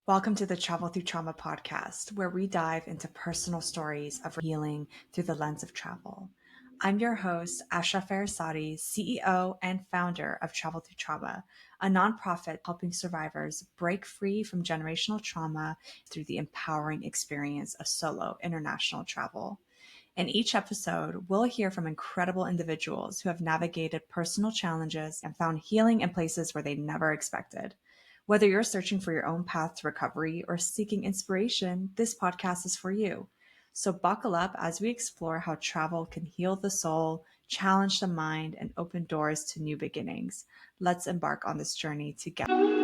Welcome to the Travel Through Trauma podcast, where we dive into personal stories of healing through the lens of travel. I'm your host, Ashraf Farassati, CEO and founder of Travel Through Trauma, a nonprofit helping survivors break free from generational trauma through the empowering experience of solo international travel. In each episode, we'll hear from incredible individuals who have navigated personal challenges and found healing in places where they never expected. Whether you're searching for your own path to recovery or seeking inspiration, this podcast is for you. So buckle up as we explore how travel can heal the soul, challenge the mind, and open doors to new beginnings. Let's embark on this journey together.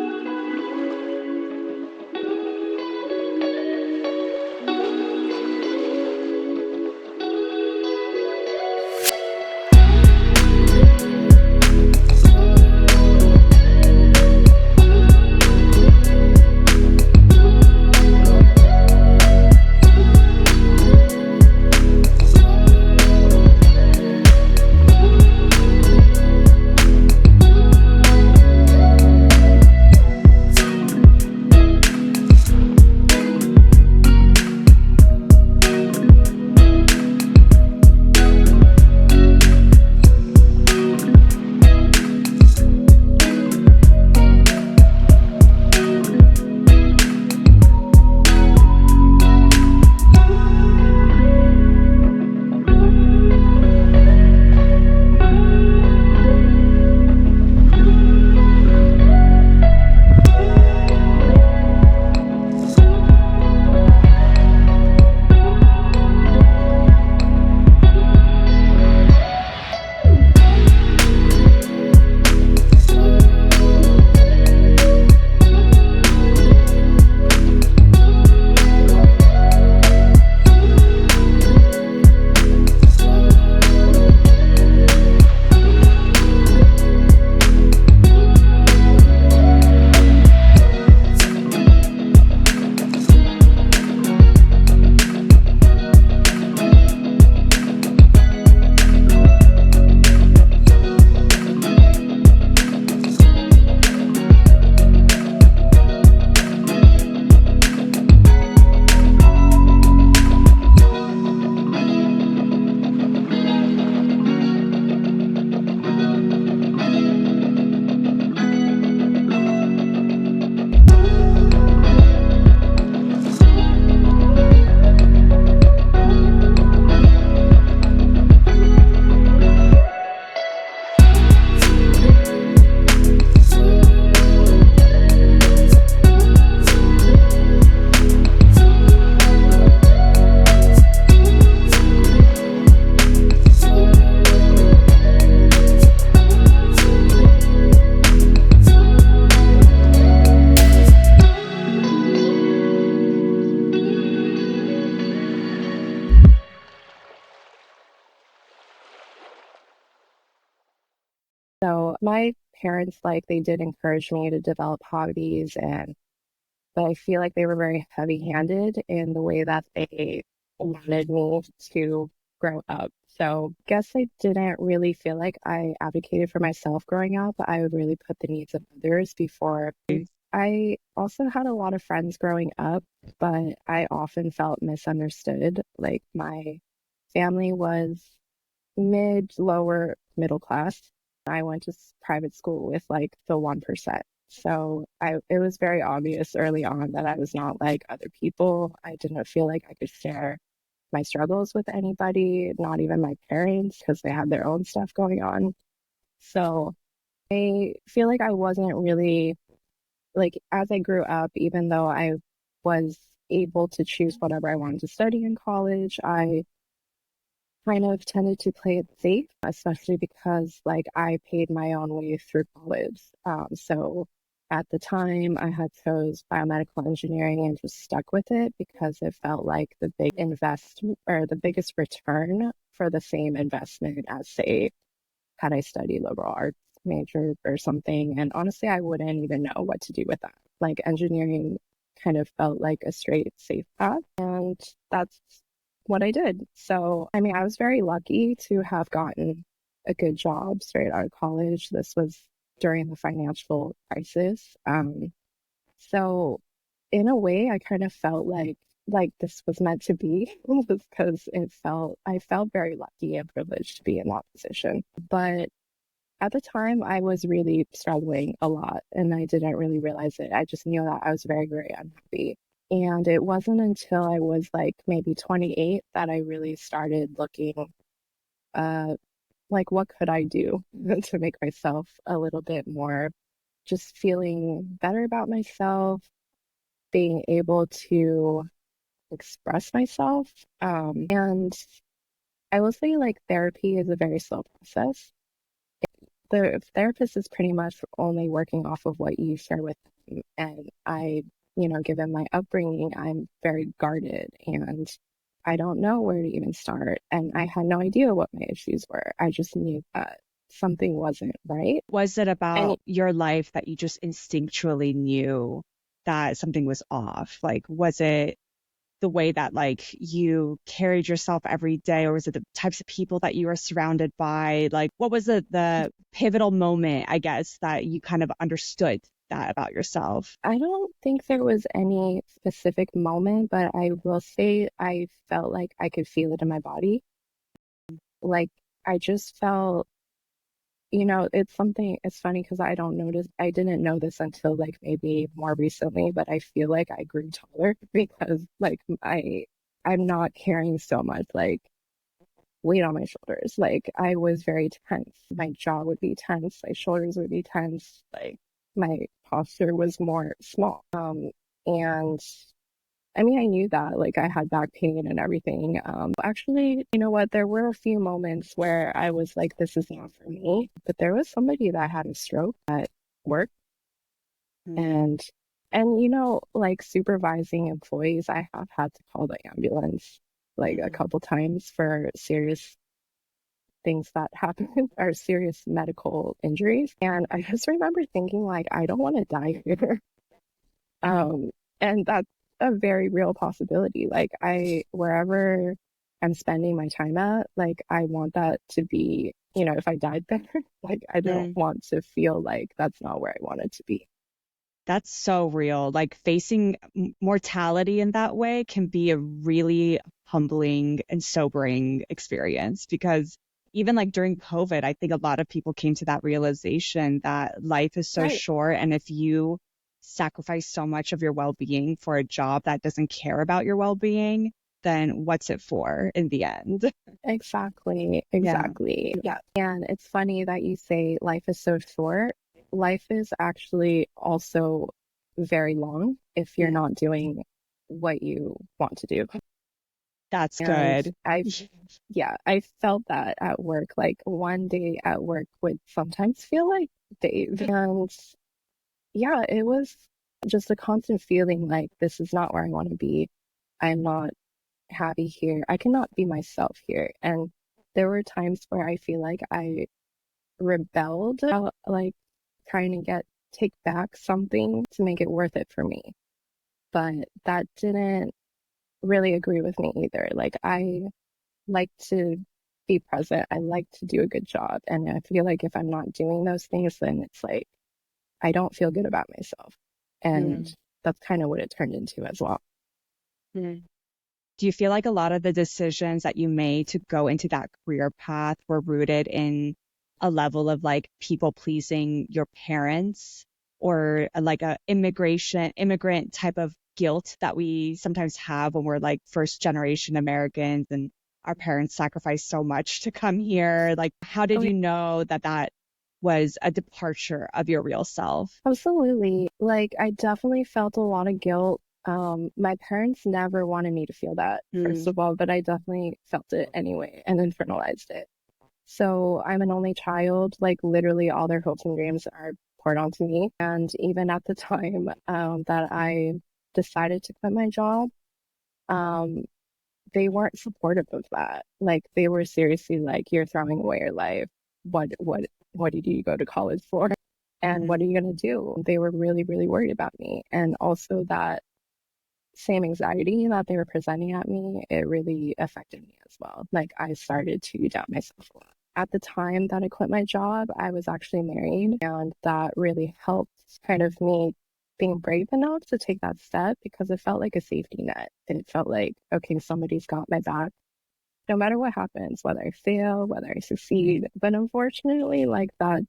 So my parents, they did encourage me to develop hobbies but I feel like they were very heavy-handed in the way that they wanted me to grow up. So I guess I didn't really feel like I advocated for myself growing up. I would really put the needs of others before. I also had a lot of friends growing up, but I often felt misunderstood. Like my family was lower middle class. I went to private school with like the 1%. So it was very obvious early on that I was not like other people. I didn't feel like I could share my struggles with anybody, not even my parents, because they had their own stuff going on. So I feel like I wasn't really like, as I grew up, even though I was able to choose whatever I wanted to study in college, I kind of tended to play it safe, especially because I paid my own way through college. So at the time, I had chose biomedical engineering and just stuck with it because it felt like the big investment or the biggest return for the same investment as, say, had I studied liberal arts major or something. And honestly, I wouldn't even know what to do with that. Like engineering kind of felt like a straight safe path, and that's what I did. So, I mean, I was very lucky to have gotten a good job straight out of college. This was during the financial crisis. So in a way, I kind of felt like this was meant to be, just because I felt very lucky and privileged to be in that position. But at the time, I was really struggling a lot, and I didn't really realize it. I just knew that I was very, very unhappy. And it wasn't until I was like maybe 28 that I really started looking, uh, like, what could I do to make myself a little bit more, just feeling better about myself, being able to express myself. And I will say, like, therapy is a very slow process. The therapist is pretty much only working off of what you share with them. And given my upbringing, I'm very guarded and I don't know where to even start. And I had no idea what my issues were. I just knew that something wasn't right. Was it And about your life that you just instinctually knew that something was off? Like, was it the way that like you carried yourself every day, or was it the types of people that you were surrounded by? Like, what was the pivotal moment, I guess, that you kind of understood that about yourself? I don't think there was any specific moment, but I will say I felt like I could feel it in my body. Like, I just felt, it's funny because I didn't know this until like maybe more recently, but I feel like I grew taller because like I'm not carrying so much like weight on my shoulders. Like, I was very tense. My jaw would be tense, my shoulders would be tense, like my posture was more small. And I mean, I knew that, like, I had back pain and everything. Actually, you know what? There were a few moments where I was like, this is not for me. But there was somebody that had a stroke at work, Mm, and like supervising employees, I have had to call the ambulance like a mm, couple times for serious things that happen or serious medical injuries. And I just remember thinking, like, I don't want to die here. Um, and that's a very real possibility. Like, wherever I'm spending my time at, like, I want that to be, if I died there, like, I don't mm. want to feel like that's not where I wanted to be. That's so real. Like facing mortality in that way can be a really humbling and sobering experience because even like during COVID, I think a lot of people came to that realization that life is so Right. short. And if you sacrifice so much of your well-being for a job that doesn't care about your well-being, then what's it for in the end? Exactly. Yeah. Exactly. Yeah. And it's funny that you say life is so short. Life is actually also very long if you're Mm, not doing what you want to do. that's And good. yeah, I felt that at work. Like, one day at work would sometimes feel like days. And yeah, it was just a constant feeling like this is not where I want to be. I'm not happy here. I cannot be myself here. And there were times where I feel like I rebelled, like trying to take back something to make it worth it for me. But that didn't really agree with me either. Like, I like to be present. I like to do a good job. And I feel like if I'm not doing those things, then it's like I don't feel good about myself. And Mm, that's kind of what it turned into as well. mm. Do you feel like a lot of the decisions that you made to go into that career path were rooted in a level of like people pleasing your parents or like a immigrant type of guilt that we sometimes have when we're like first generation Americans and our parents sacrificed so much to come here? Like, how did Oh, you know that that was a departure of your real self? absolutely. Like, I definitely felt a lot of guilt. My parents never wanted me to feel that, first Mm, of all, but I definitely felt it anyway and internalized it. So I'm an only child, like literally all their hopes and dreams are poured onto me. And even at the time that I decided to quit my job, um, they weren't supportive of that. Like, they were seriously like, "You're throwing away your life. What did you go to college for? And what mm, are you gonna do?" They were really, really worried about me. And also that same anxiety that they were presenting at me, it really affected me as well. Like, I started to doubt myself a lot. At the time that I quit my job, I was actually married, and that really helped kind of me being brave enough to take that step because it felt like a safety net. It felt like, okay, somebody's got my back no matter what happens, whether I fail, whether I succeed. But unfortunately, like that,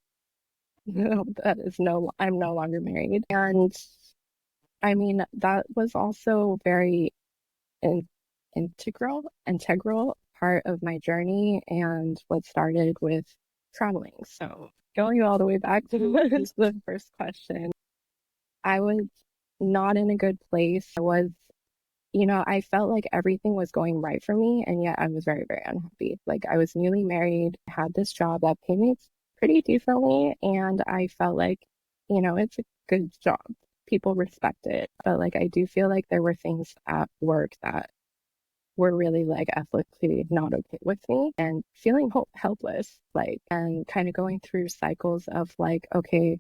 that is I'm no longer married. And I mean, that was also very in, integral part of my journey and what started with traveling. So going all the way back to the first question, I was not in a good place. I felt like everything was going right for me, and yet I was very, very unhappy. Like I was newly married, had this job that paid me pretty decently, and I felt like, it's a good job. People respect it. But like I do feel like there were things at work that were really like ethically not okay with me and feeling helpless, like, and kind of going through cycles of like, okay,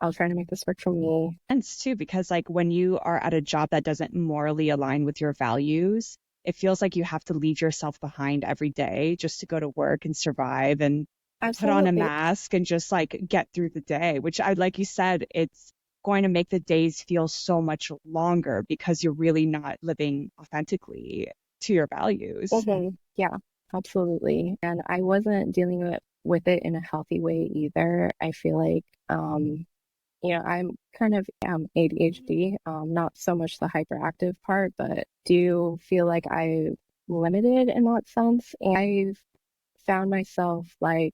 I'll try to make this work for me. And too, because like when you are at a job that doesn't morally align with your values, it feels like you have to leave yourself behind every day just to go to work and survive and put on a Absolutely. mask and just like get through the day, which like you said, it's going to make the days feel so much longer because you're really not living authentically to your values. Yeah, absolutely. And I wasn't dealing with it in a healthy way either. I feel like, I'm kind of ADHD, not so much the hyperactive part, but do feel like I'm limited in that sense. And I've found myself like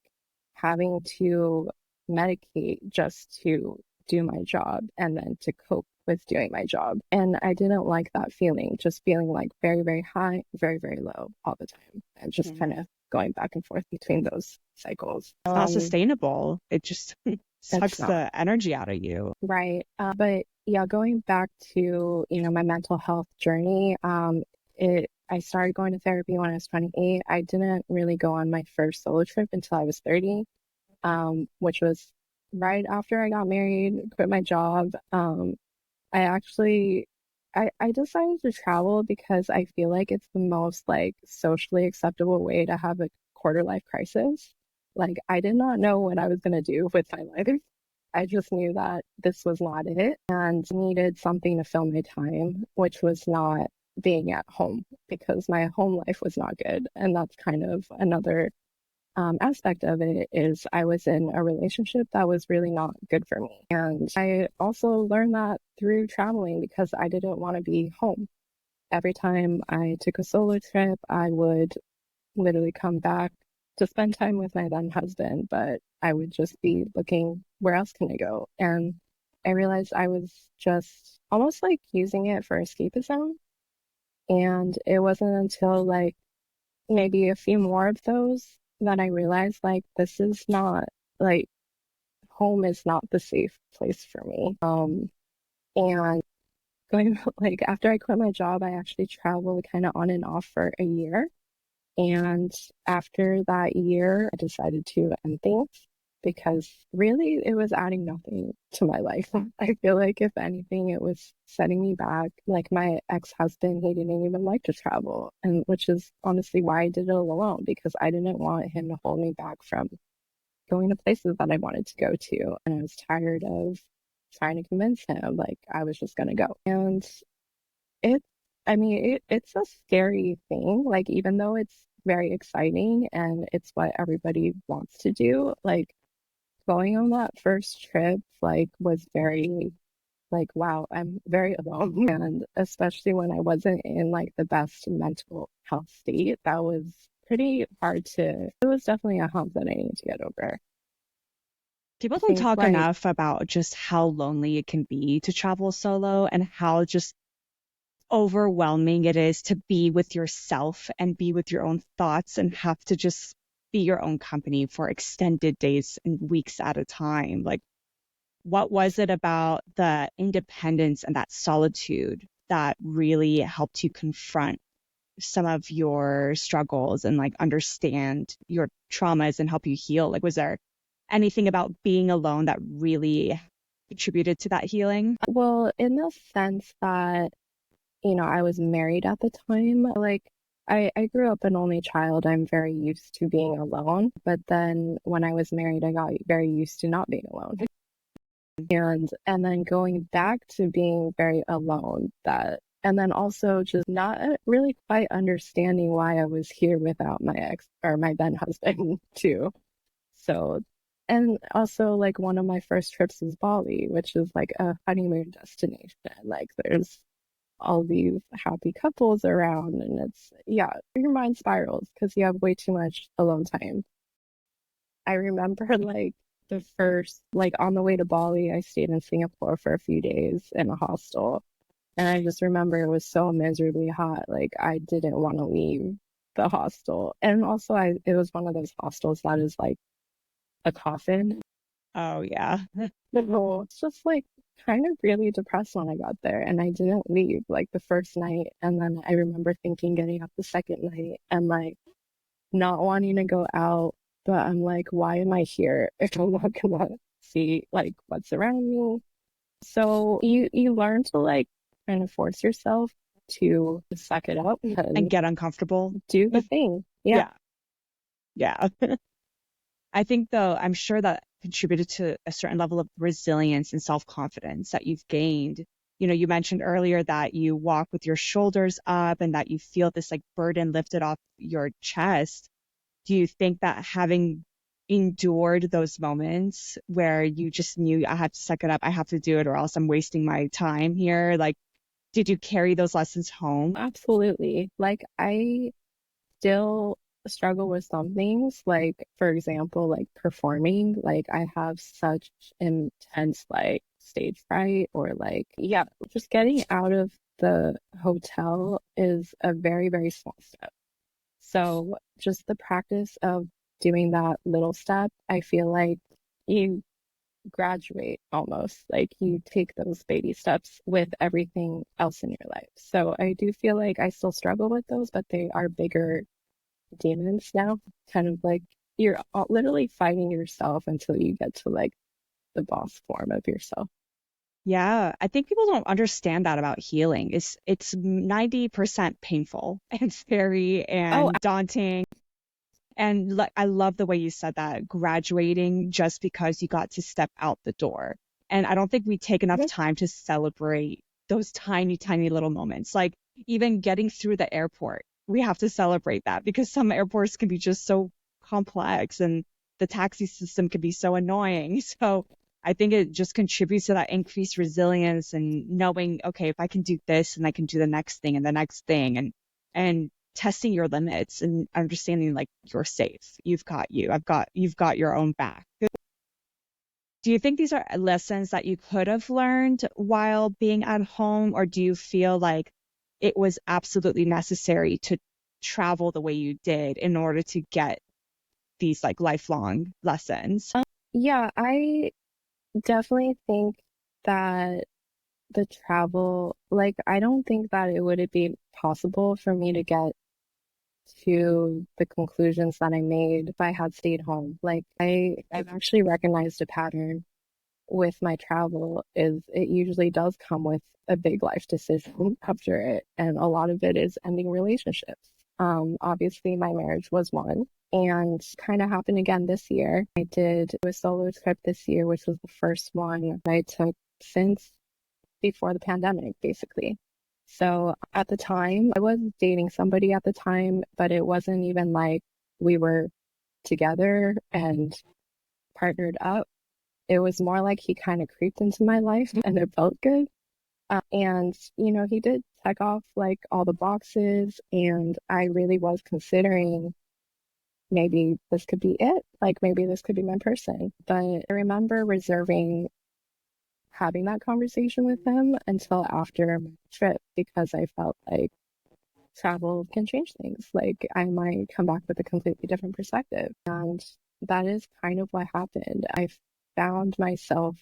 having to medicate just to do my job and then to cope with doing my job. And I didn't like that feeling, just feeling like very, very high, very, very low all the time. And just kind of going back and forth between those cycles. It's not sustainable. It just sucks the energy out of you. Right. But yeah, going back to, my mental health journey, I started going to therapy when I was 28. I didn't really go on my first solo trip until I was 30, which was right after I got married, quit my job. I actually I decided to travel because I feel like it's the most like socially acceptable way to have a quarter life crisis. Like I did not know what I was gonna do with my life. I just knew that this was not it and needed something to fill my time, which was not being at home because my home life was not good. And that's kind of another aspect of it is I was in a relationship that was really not good for me. And I also learned that through traveling because I didn't want to be home. Every time I took a solo trip, I would literally come back to spend time with my then husband, but I would just be looking, where else can I go? And I realized I was just almost like using it for escapism. And it wasn't until like maybe a few more of those that I realized like this is not like home is not the safe place for me. And going like after I quit my job, I actually traveled kind of on and off for a year. And after that year, I decided to end things because really it was adding nothing to my life. I feel like if anything, it was setting me back. Like my ex-husband, he didn't even like to travel, and which is honestly why I did it alone because I didn't want him to hold me back from going to places that I wanted to go to. And I was tired of trying to convince him like I was just gonna go. And it, it's a scary thing. Like even though it's very exciting and it's what everybody wants to do, like going on that first trip like was very like wow, I'm very alone. And especially when I wasn't in like the best mental health state, that was pretty hard to it was definitely a hump that I need to get over. People I don't think talk like enough about just how lonely it can be to travel solo and how just overwhelming it is to be with yourself and be with your own thoughts and have to just be your own company for extended days and weeks at a time. Like, what was it about the independence and that solitude that really helped you confront some of your struggles and like understand your traumas and help you heal? Like, was there anything about being alone that really contributed to that healing? well, in the sense that I was married at the time. Like, I grew up an only child. I'm very used to being alone. But then when I was married, I got very used to not being alone. And then going back to being very alone, that and then also just not really quite understanding why I was here without my ex or my then husband too. So, and also like one of my first trips was Bali, which is like a honeymoon destination. Like there's all these happy couples around, and it's, yeah, your mind spirals because you have way too much alone time. I remember like the first, like on the way to Bali, I stayed in Singapore for a few days in a hostel. And I just remember it was so miserably hot. Like I didn't want to leave the hostel. And also it was one of those hostels that is like a coffin. Oh, yeah. So it's just like kind of really depressed when I got there and I didn't leave like the first night. And then I remember thinking getting up the second night and like not wanting to go out, but I'm like, why am I here if I'm not gonna see like what's around me? So you learn to like kind of force yourself to suck it up And and get uncomfortable. do the thing. Yeah. Yeah. Yeah. I think, though, I'm sure that contributed to a certain level of resilience and self-confidence that you've gained. You know, you mentioned earlier that you walk with your shoulders up and that you feel this like burden lifted off your chest. Do you think that having endured those moments where you just knew I had to suck it up, I have to do it or else I'm wasting my time here, like, did you carry those lessons home? Absolutely. Like I still struggle with some things, like for example, like performing. Like I have such intense like stage fright, or like, yeah, just getting out of the hotel is a very, very small step. So just the practice of doing that little step, I feel like you graduate almost, like you take those baby steps with everything else in your life. So I do feel like I still struggle with those, but they are bigger demons now. Kind of like you're literally fighting yourself until you get to like the boss form of yourself. Yeah, I think people don't understand that about healing. It's 90% painful and scary Oh, and daunting. And like I love the way you said that, graduating just because you got to step out the door. And I don't think we take enough time to celebrate those tiny, tiny little moments. Like even getting through the airport, we have to celebrate that because some airports can be just so complex and the taxi system can be so annoying. So I think it just contributes to that increased resilience and knowing, okay, if I can do this and I can do the next thing and the next thing and testing your limits and understanding like you're safe. You've got your own back. Do you think these are lessons that you could have learned while being at home, or do you feel like it was absolutely necessary to travel the way you did in order to get these like lifelong lessons? yeah, I definitely think that the travel, like, I don't think that it would be possible for me to get to the conclusions that I made if I had stayed home. Like, I've actually recognized a pattern with my travel is it usually does come with a big life decision after it. And a lot of it is ending relationships. Obviously my marriage was one and kind of happened again this year. I did a solo trip this year, which was the first one I took since before the pandemic, basically. So at the time, I was dating somebody at the time, but it wasn't even like we were together and partnered up. It was more like he kind of creeped into my life and it felt good. And, you know, he did check off like all the boxes, and I really was considering maybe this could be it. Like maybe this could be my person. But I remember reserving having that conversation with him until after my trip because I felt like travel can change things. Like I might come back with a completely different perspective. And that is kind of what happened. I found myself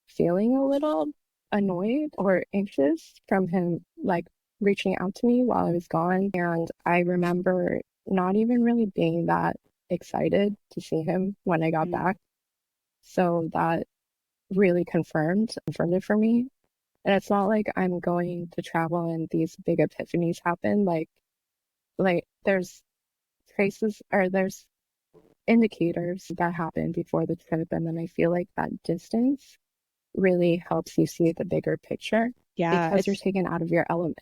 feeling a little annoyed or anxious from him, like reaching out to me while I was gone. And I remember not even really being that excited to see him when I got back. So that really confirmed it for me. And it's not like I'm going to travel and these big epiphanies happen. Like there's traces or there's indicators that happen before the trip, and then I feel like that distance really helps you see the bigger picture Yeah, because you're taken out of your element.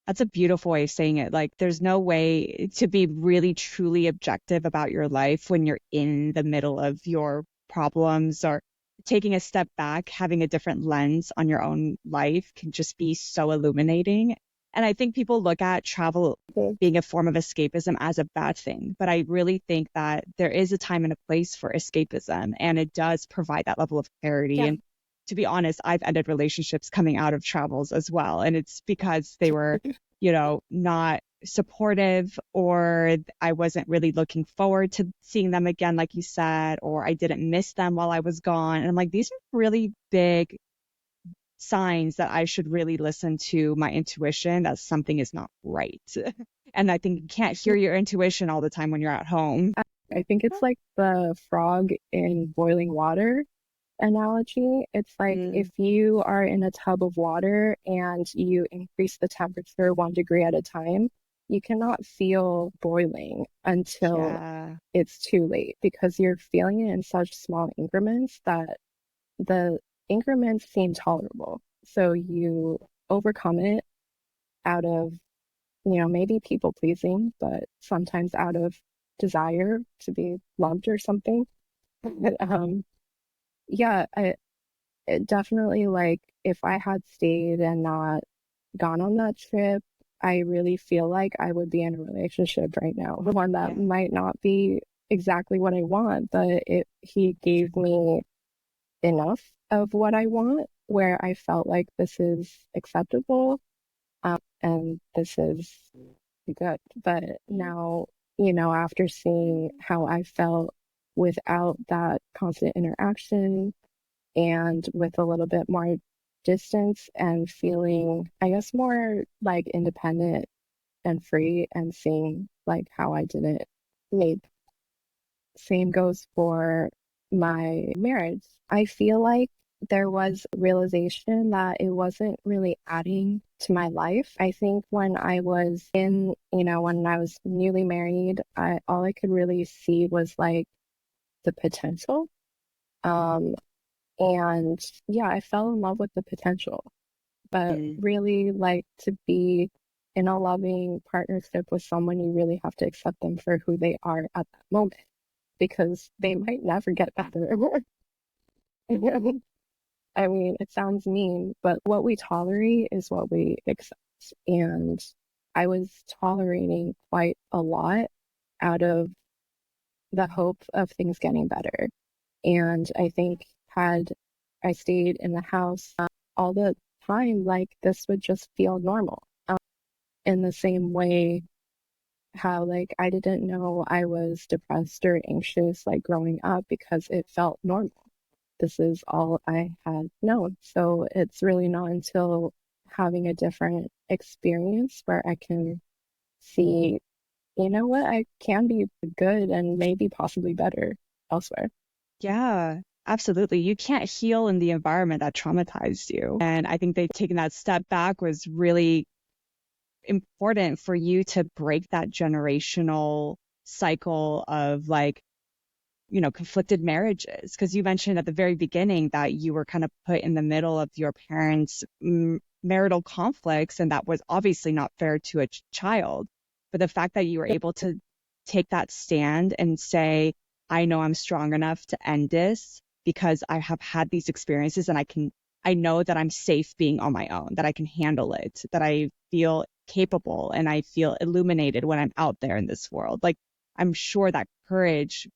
that's a beautiful way of saying it. Like, there's no way to be really truly objective about your life when you're in the middle of your problems, or taking a step back, having a different lens on your own life can just be so illuminating. And I think people look at travel being a form of escapism as a bad thing, but I really think that there is a time and a place for escapism, and it does provide that level of clarity. Yeah. And to be honest, I've ended relationships coming out of travels as well. And it's because they were, not supportive, or I wasn't really looking forward to seeing them again, like you said, or I didn't miss them while I was gone. And I'm like, these are really big signs that I should really listen to my intuition that something is not right. And I think you can't hear your intuition all the time when you're at home. I think it's like the frog in boiling water analogy. It's like if you are in a tub of water and you increase the temperature 1 degree at a time, you cannot feel boiling until it's too late, because you're feeling it in such small increments that the increments seem tolerable. So you overcome it out of, maybe people pleasing, but sometimes out of desire to be loved or something. Yeah, it definitely, like, if I had stayed and not gone on that trip, I really feel like I would be in a relationship right now. One that might not be exactly what I want, but he gave me enough of what I want where I felt like this is acceptable, and this is good. But now, after seeing how I felt without that constant interaction and with a little bit more distance and feeling, I guess, more like independent and free, and seeing like how I didn't need. Same goes for my marriage. I feel like there was realization that it wasn't really adding to my life. I think when I was when I was newly married, all I could really see was like the potential. And yeah, I fell in love with the potential, but really, like, to be in a loving partnership with someone, you really have to accept them for who they are at that moment, because they might never get better. I mean, it sounds mean, but what we tolerate is what we accept. And I was tolerating quite a lot out of the hope of things getting better. And I think had I stayed in the house all the time, like, this would just feel normal. In the same way how, like, I didn't know I was depressed or anxious, like, growing up, because it felt normal. This is all I had known. So it's really not until having a different experience where I can see, you know what, I can be good and maybe possibly better elsewhere. Yeah, absolutely. You can't heal in the environment that traumatized you. And I think they've taken that step back was really important for you to break that generational cycle of, like, conflicted marriages. Because you mentioned at the very beginning that you were kind of put in the middle of your parents' marital conflicts, and that was obviously not fair to a child. But the fact that you were able to take that stand and say, I know I'm strong enough to end this because I have had these experiences, and I know that I'm safe being on my own, that I can handle it, that I feel capable and I feel illuminated when I'm out there in this world. Like, I'm sure that courage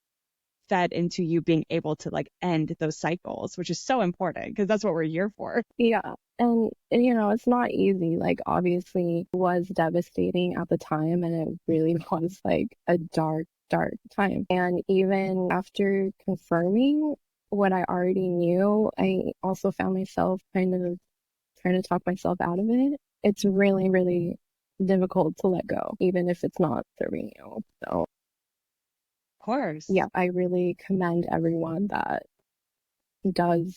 fed into you being able to, like, end those cycles, which is so important because that's what we're here for. Yeah. And, it's not easy. Like, obviously, it was devastating at the time, and it really was like a dark, dark time. And even after confirming what I already knew, I also found myself kind of trying to talk myself out of it. It's really, really difficult to let go, even if it's not serving you. So, Of course. yeah, I really commend everyone that does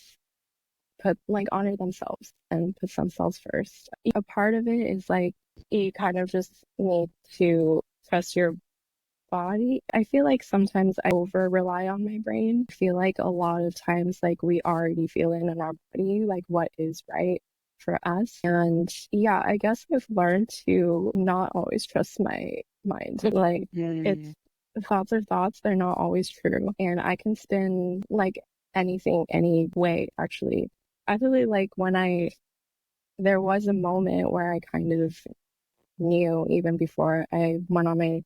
honor themselves and put themselves first. A part of it is like you kind of just need to trust your body. I feel like sometimes I over rely on my brain. I feel like a lot of times, like, we already feel it in our body, like what is right for us. And yeah, I guess I've learned to not always trust my mind. Like, it's thoughts are thoughts, they're not always true. And I can spin like anything, any way, actually. I really like there was a moment where I kind of knew, even before I went on my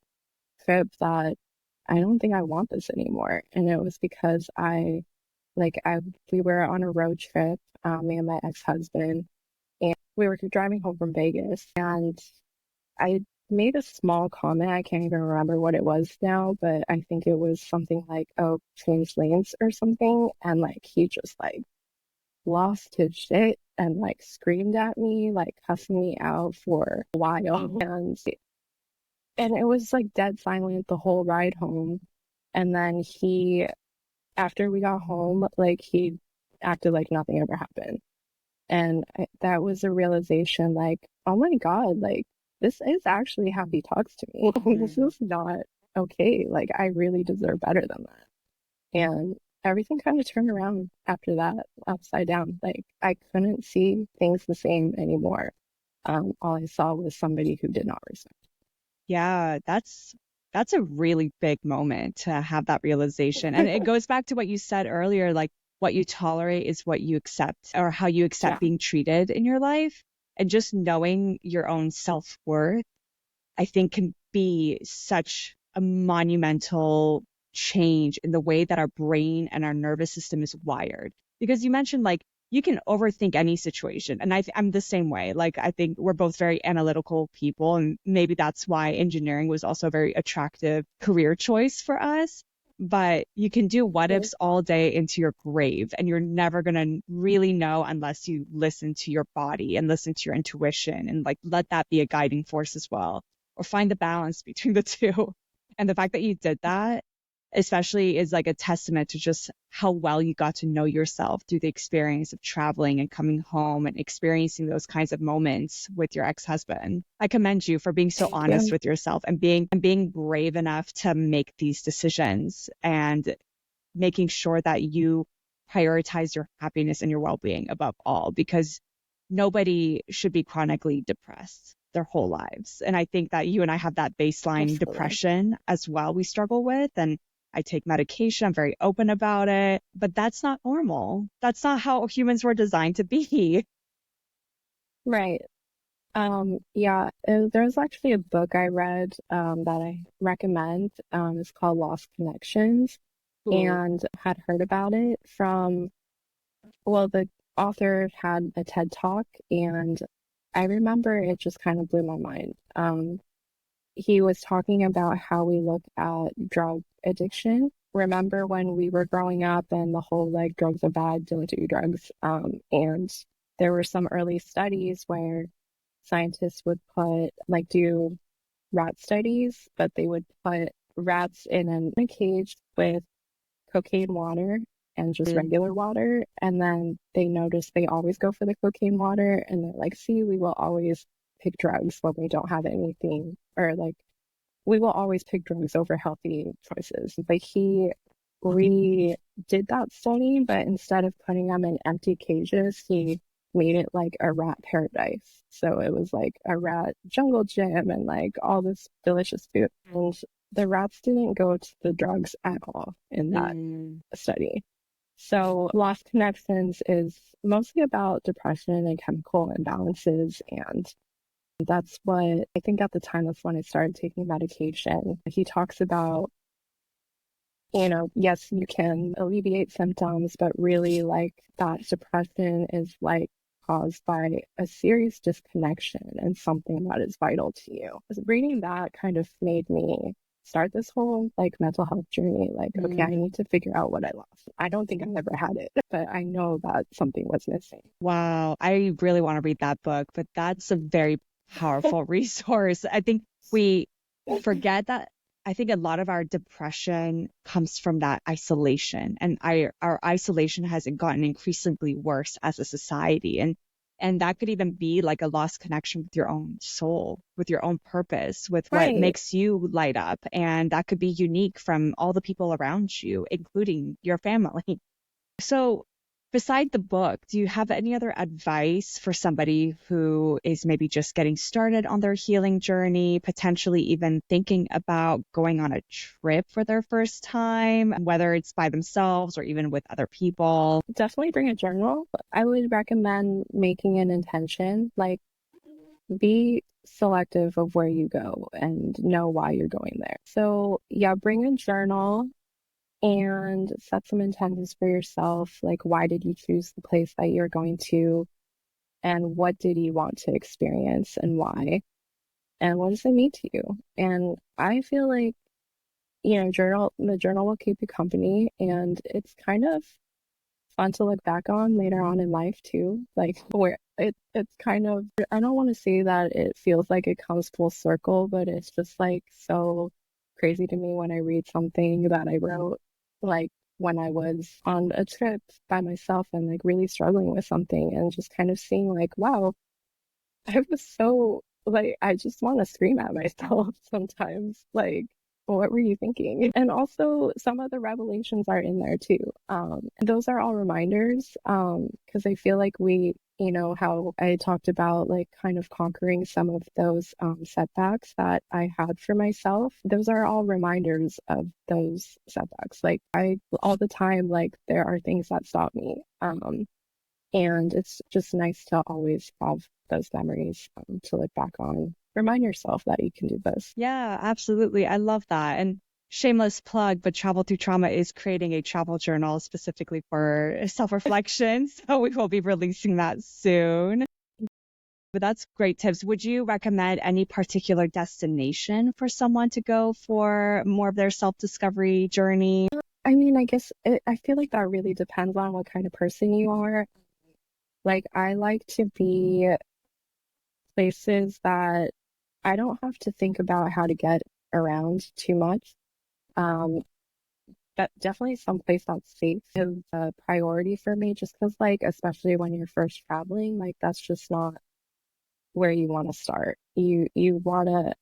trip, that I don't think I want this anymore. And it was because we were on a road trip, me and my ex-husband, and we were driving home from Vegas, and I made a small comment. I can't even remember what it was now, but I think it was something like, oh, change lanes or something. And like, he just like lost his shit and like screamed at me, like cussing me out for a while. And it was like dead silent the whole ride home. And then after we got home, like, he acted like nothing ever happened. And that was a realization, like, oh my God, like, this is actually how he talks to me. This is not okay. Like, I really deserve better than that. And everything kind of turned around after that, upside down. Like, I couldn't see things the same anymore. All I saw was somebody who did not respect. Yeah, that's a really big moment to have that realization. And it goes back to what you said earlier, like what you tolerate is what you accept, or how you accept being treated in your life. And just knowing your own self-worth, I think, can be such a monumental change in the way that our brain and our nervous system is wired. Because you mentioned, like, you can overthink any situation. And I'm the same way. Like, I think we're both very analytical people. And maybe that's why engineering was also a very attractive career choice for us. But you can do what ifs all day into your grave, and you're never going to really know unless you listen to your body and listen to your intuition, and like let that be a guiding force as well, or find the balance between the two. And the fact that you did that, especially, is like a testament to just how well you got to know yourself through the experience of traveling and coming home and experiencing those kinds of moments with your ex-husband. I commend you for being so honest with yourself and being brave enough to make these decisions, and making sure that you prioritize your happiness and your well-being above all, because nobody should be chronically depressed their whole lives. And I think that you and I have that baseline depression as well we struggle with. And I take medication. I'm very open about it, but that's not normal. That's not how humans were designed to be. Right. Yeah, there's actually a book I read that I recommend. It's called Lost Connections. And had heard about it from, well, the author had a TED Talk, and I remember it just kind of blew my mind. He was talking about how we look at drug addiction. Remember when we were growing up and the whole like drugs are bad, don't do drugs. And there were some early studies where scientists would do rat studies, but they would put rats in a cage with cocaine water and just regular water. And then they noticed they always go for the cocaine water. And they're like, see, we will always pick drugs when we don't have anything, or like, we will always pick drugs over healthy choices. But he redid that study, but instead of putting them in empty cages, he made it like a rat paradise. So it was like a rat jungle gym and like all this delicious food. And the rats didn't go to the drugs at all in that study. So Lost Connections is mostly about depression and chemical imbalances. And that's what I think at the time, that's when I started taking medication. He talks about, yes, you can alleviate symptoms, but really like that depression is like caused by a serious disconnection and something that is vital to you. Reading that kind of made me start this whole like mental health journey. Like, okay, I need to figure out what I lost. I don't think I ever had it, but I know that something was missing. Wow. I really want to read that book, but that's a very powerful resource. I think we forget that. I think a lot of our depression comes from that isolation, and our isolation has gotten increasingly worse as a society. And And that could even be like a lost connection with your own soul, with your own purpose, with what Right. makes you light up. And that could be unique from all the people around you, including your family. So, beside the book, do you have any other advice for somebody who is maybe just getting started on their healing journey, potentially even thinking about going on a trip for their first time, whether it's by themselves or even with other people? Definitely bring a journal. I would recommend making an intention, like be selective of where you go and know why you're going there. So, yeah, bring a journal and set some intentions for yourself. Like, why did you choose the place that you're going to? And what did you want to experience and why? And what does it mean to you? And I feel like, the journal will keep you company, and it's kind of fun to look back on later on in life too. Like where it's kind of, I don't want to say that it feels like it comes full circle, but it's just like so crazy to me when I read something that I wrote like when I was on a trip by myself and like really struggling with something and just kind of seeing like, wow, I was so like, I just want to scream at myself sometimes. Like, what were you thinking? And also, some of the revelations are in there too. And those are all reminders. Because I feel like how I talked about like kind of conquering some of those setbacks that I had for myself. Those are all reminders of those setbacks. Like I all the time, like there are things that stop me. And it's just nice to always have those memories to look back on. Remind yourself that you can do this. Yeah, absolutely. I love that. And shameless plug, but Travel Through Trauma is creating a travel journal specifically for self-reflection. So we will be releasing that soon. But that's great tips. Would you recommend any particular destination for someone to go for more of their self-discovery journey? I mean, I feel like that really depends on what kind of person you are. Like, I like to be places that I don't have to think about how to get around too much. Um, but definitely someplace that's safe is a priority for me, just because, like, especially when you're first traveling, like, that's just not where you want to start. You want to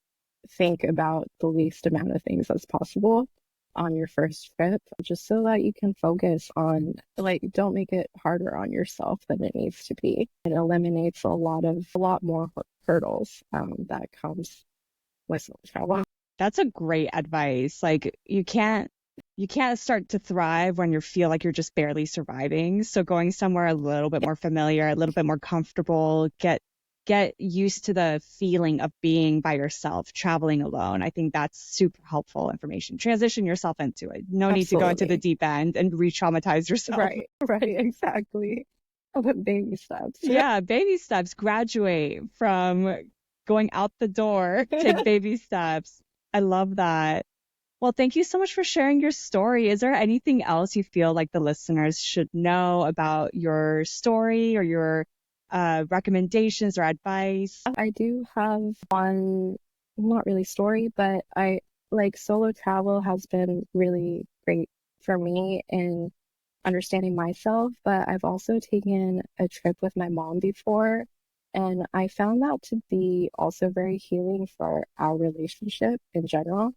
think about the least amount of things as possible on your first trip, just so that you can focus on, like, don't make it harder on yourself than it needs to be. It eliminates a lot more hurdles that comes with solo travel. That's a great advice. Like you can't start to thrive when you feel like you're just barely surviving. So going somewhere a little bit more familiar, a little bit more comfortable, get used to the feeling of being by yourself, traveling alone. I think that's super helpful information. Transition yourself into it. No need to go into the Absolutely. deep end and re-traumatize yourself. Right, exactly. But baby steps. Yeah, baby steps. Graduate from going out the door. Take baby steps. I love that. Well, thank you so much for sharing your story. Is there anything else you feel like the listeners should know about your story or your recommendations or advice? I do have one, not really story, but I like solo travel has been really great for me in understanding myself, but I've also taken a trip with my mom before, and I found that to be also very healing for our relationship in general,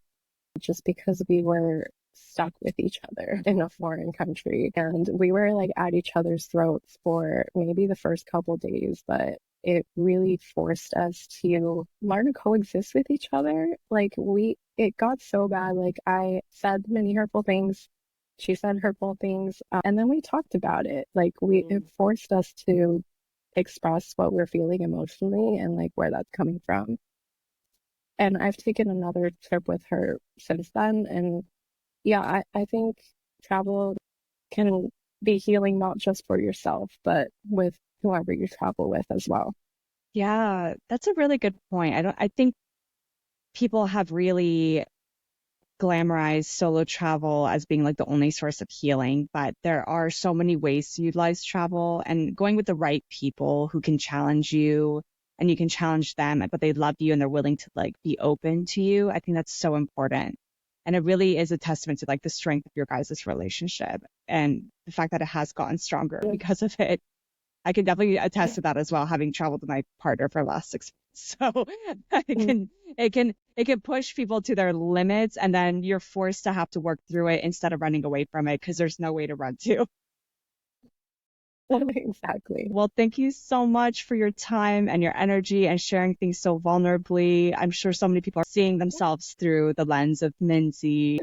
just because we were stuck with each other in a foreign country and we were like at each other's throats for maybe the first couple days, but it really forced us to learn to coexist with each other. It got so bad. Like I said many hurtful things. She said hurtful things. And then we talked about it. It forced us to express what we're feeling emotionally and like where that's coming from. And I've taken another trip with her since then. And yeah, I think travel can be healing not just for yourself, but with whoever you travel with as well. Yeah, that's a really good point. I think people have really glamorized solo travel as being like the only source of healing, but there are so many ways to utilize travel, and going with the right people who can challenge you and you can challenge them, but they love you and they're willing to like be open to you. I think that's so important. And it really is a testament to like the strength of your guys' relationship and the fact that it has gotten stronger because of it. I can definitely attest to that as well, having traveled with my partner for the last 6 months. So it can push people to their limits, and then you're forced to have to work through it instead of running away from it because there's no way to run to. Exactly. Well, thank you so much for your time and your energy and sharing things so vulnerably. I'm sure so many people are seeing themselves through the lens of Minsey.